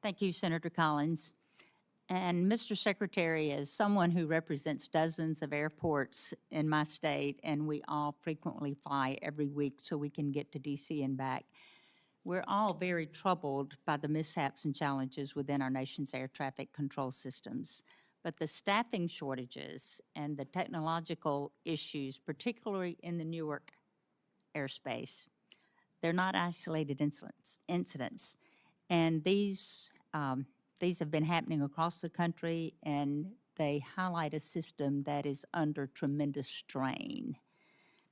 Thank you, Senator Collins. And Mr. Secretary, as someone who represents dozens of airports in my state, and we all frequently fly every week so we can get to DC and back, we're all very troubled by the mishaps and challenges within our nation's air traffic control systems. But the staffing shortages and the technological issues, particularly in the Newark airspace, they're not isolated incidents. And these have been happening across the country, and they highlight a system that is under tremendous strain.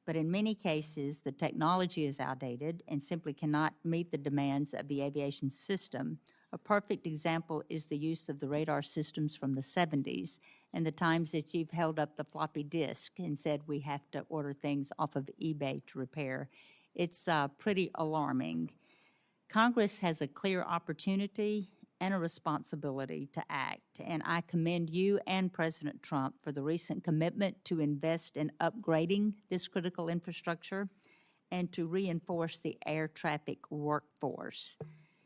But in many cases, the technology is outdated and simply cannot meet the demands of the aviation system. A perfect example is the use of the radar systems from the 70s and the times that you've held up the floppy disk and said we have to order things off of eBay to repair. It's pretty alarming. Congress has a clear opportunity and a responsibility to act, and I commend you and President Trump for the recent commitment to invest in upgrading this critical infrastructure and to reinforce the air traffic workforce.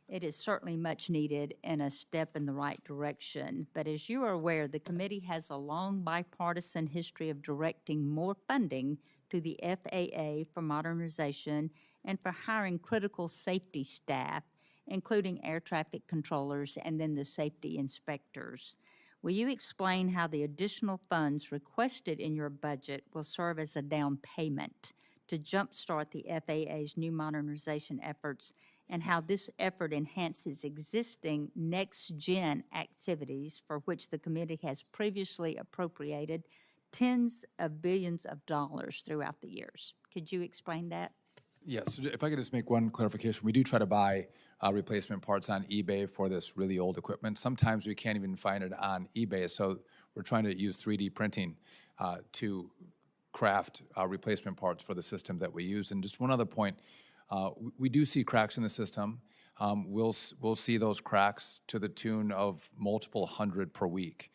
It is certainly much needed and a step in the right direction, but as you are aware, the committee has a long bipartisan history of directing more funding to the FAA for modernization and for hiring critical safety staff, including air traffic controllers and then the safety inspectors. Will you explain how the additional funds requested in your budget will serve as a down payment to jumpstart the FAA's new modernization efforts, and how this effort enhances existing next-gen activities for which the committee has previously appropriated tens of billions of dollars throughout the years? Could you explain that? Yes, if I could just make one clarification. We do try to buy replacement parts on eBay for this really old equipment. Sometimes we can't even find it on eBay, so we're trying to use 3D printing to craft replacement parts for the system that we use. And just one other point, we do see cracks in the system. We'll see those cracks to the tune of multiple hundred per week.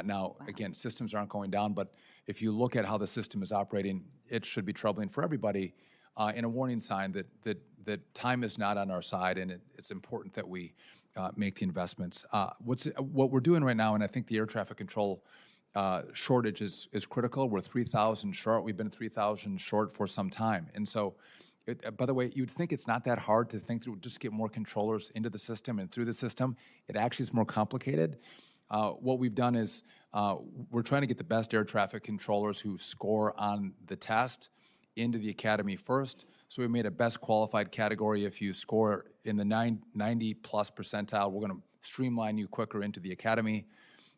Now, again, systems aren't going down, but if you look at how the system is operating, it should be troubling for everybody. And a warning sign that time is not on our side, and it's important that we make the investments. What we're doing right now, and I think the air traffic control shortage is critical. We're 3,000 short. We've been 3,000 short for some time. And so, by the way, you'd think it's not that hard to think through, just get more controllers into the system and through the system. It actually is more complicated. What we've done is we're trying to get the best air traffic controllers who score on the test into the academy first. So we made a best qualified category. If you score in the 90 plus percentile, we're going to streamline you quicker into the academy.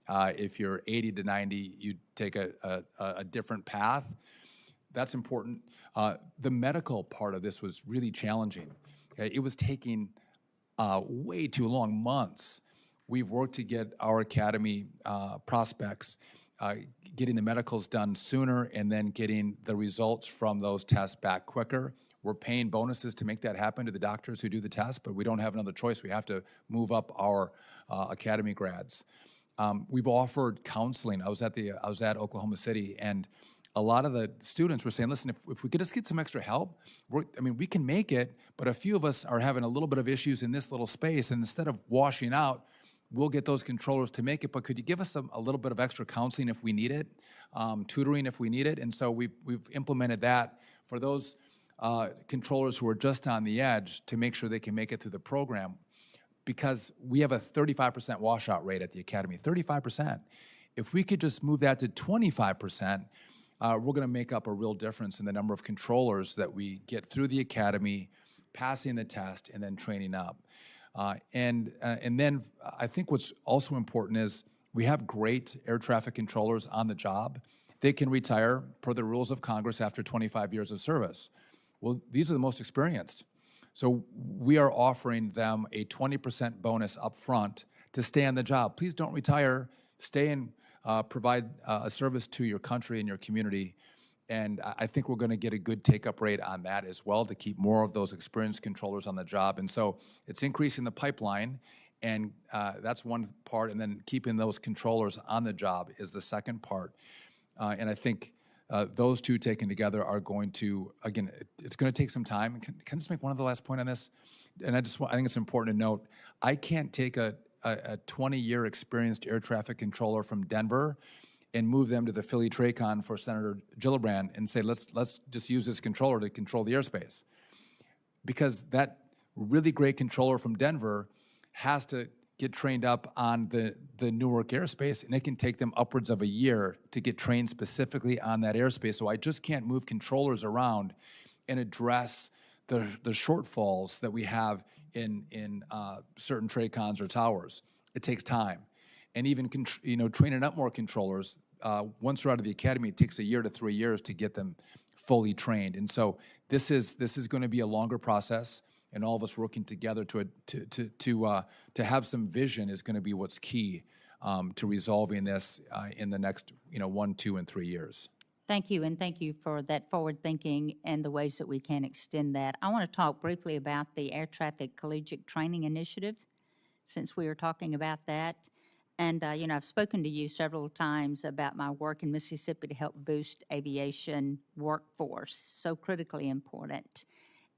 If you're 80 to 90, you take a different path. That's important. The medical part of this was really challenging. It was taking way too long, months. We've worked to get our academy prospects getting the medicals done sooner and then getting the results from those tests back quicker. We're paying bonuses to make that happen to the doctors who do the test, but we don't have another choice. We have to move up our academy grads. We've offered counseling. I was at Oklahoma City, and a lot of the students were saying, listen, if we could just get some extra help, we can make it, but a few of us are having a little bit of issues in this little space, and instead of washing out, we'll get those controllers to make it, but could you give us a little bit of extra counseling if we need it, tutoring if we need it? And so we've implemented that for those controllers who are just on the edge to make sure they can make it through the program, because we have a 35% washout rate at the academy, 35%. If we could just move that to 25%, we're going to make up a real difference in the number of controllers that we get through the academy, passing the test, and then training up. And then I think what's also important is we have great air traffic controllers on the job. They can retire per the rules of Congress after 25 years of service. Well, these are the most experienced. So we are offering them a 20% bonus up front to stay on the job. Please don't retire. Stay and provide a service to your country and your community. And I think we're going to get a good take-up rate on that as well to keep more of those experienced controllers on the job. And so it's increasing the pipeline, and that's one part. And then keeping those controllers on the job is the second part. And I think those two taken together are going to, again, it's going to take some time. Can I just make one other last point on this? And I think it's important to note, I can't take a a 20-year experienced air traffic controller from Denver and move them to the Philly Tracon for Senator Gillibrand and say, let's just use this controller to control the airspace. Because that really great controller from Denver has to get trained up on the Newark airspace, and it can take them upwards of a year to get trained specifically on that airspace. So I just can't move controllers around and address the shortfalls that we have in certain TRACONs or towers. It takes time. And even training up more controllers, once they're out of the academy, it takes a year to 3 years to get them fully trained. And so this is going to be a longer process, and all of us working together to have some vision is going to be what's key to resolving this in the next 1, 2, and 3 years. Thank you, and thank you for that forward thinking and the ways that we can extend that. I want to talk briefly about the Air Traffic Collegiate Training Initiative, since we were talking about that. And, I've spoken to you several times about my work in Mississippi to help boost aviation workforce, so critically important.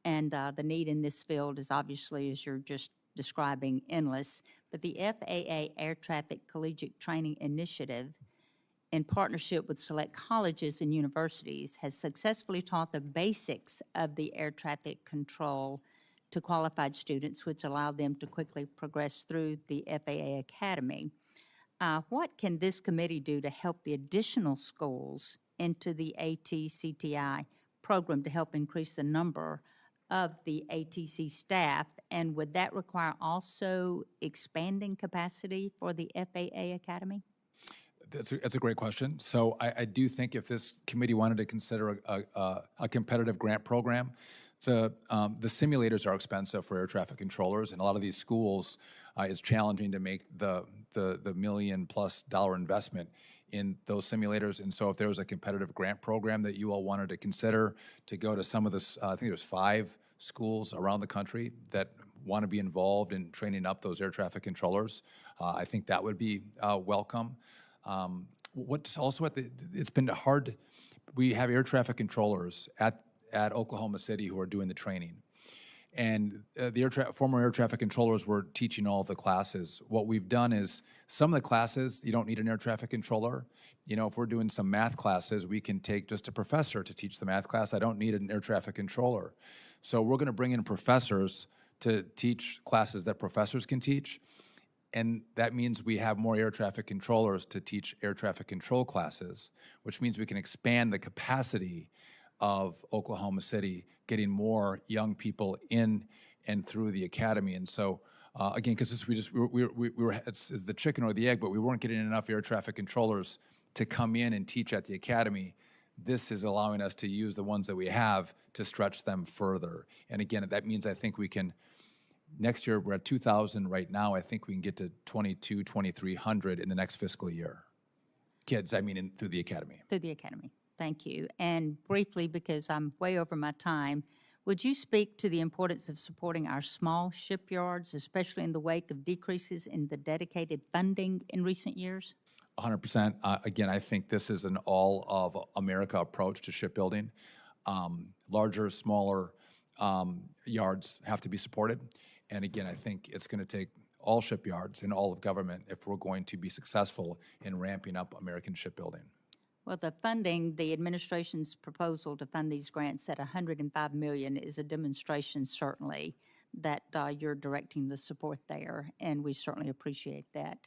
And the need in this field is obviously, as you're just describing, endless. But the FAA Air Traffic Collegiate Training Initiative, in partnership with select colleges and universities, has successfully taught the basics of the air traffic control to qualified students, which allow them to quickly progress through the FAA Academy. What can this committee do to help the additional schools into the ATCTI program to help increase the number of the ATC staff? And would that require also expanding capacity for the FAA Academy? That's a great question. So I do think if this committee wanted to consider a competitive grant program, the simulators are expensive for air traffic controllers, and a lot of these schools is challenging to make the $1 million+ investment in those simulators. And so if there was a competitive grant program that you all wanted to consider to go to some of the, I think there's 5 schools around the country that want to be involved in training up those air traffic controllers, I think that would be welcome. What's also it's been hard. We have air traffic controllers at Oklahoma City who are doing the training, and the former air traffic controllers were teaching all of the classes. What we've done is some of the classes you don't need an air traffic controller. If we're doing some math classes, we can take just a professor to teach the math class. I don't need an air traffic controller. So we're going to bring in professors to teach classes that professors can teach. And that means we have more air traffic controllers to teach air traffic control classes, which means we can expand the capacity of Oklahoma City, getting more young people in and through the academy. And so, again, because it's the chicken or the egg, but we weren't getting enough air traffic controllers to come in and teach at the academy. This is allowing us to use the ones that we have to stretch them further. And again, that means I think we can. Next year, we're at 2,000 right now. I think we can get to 2,200, 2,300 in the next fiscal year. Kids, through the academy. Through the academy. Thank you. And briefly, because I'm way over my time, would you speak to the importance of supporting our small shipyards, especially in the wake of decreases in the dedicated funding in recent years? 100%. Again, I think this is an all of America approach to shipbuilding. Larger, smaller yards have to be supported. And again, I think it's going to take all shipyards and all of government if we're going to be successful in ramping up American shipbuilding. Well, the funding, the administration's proposal to fund these grants at $105 million is a demonstration, certainly, that you're directing the support there, and we certainly appreciate that.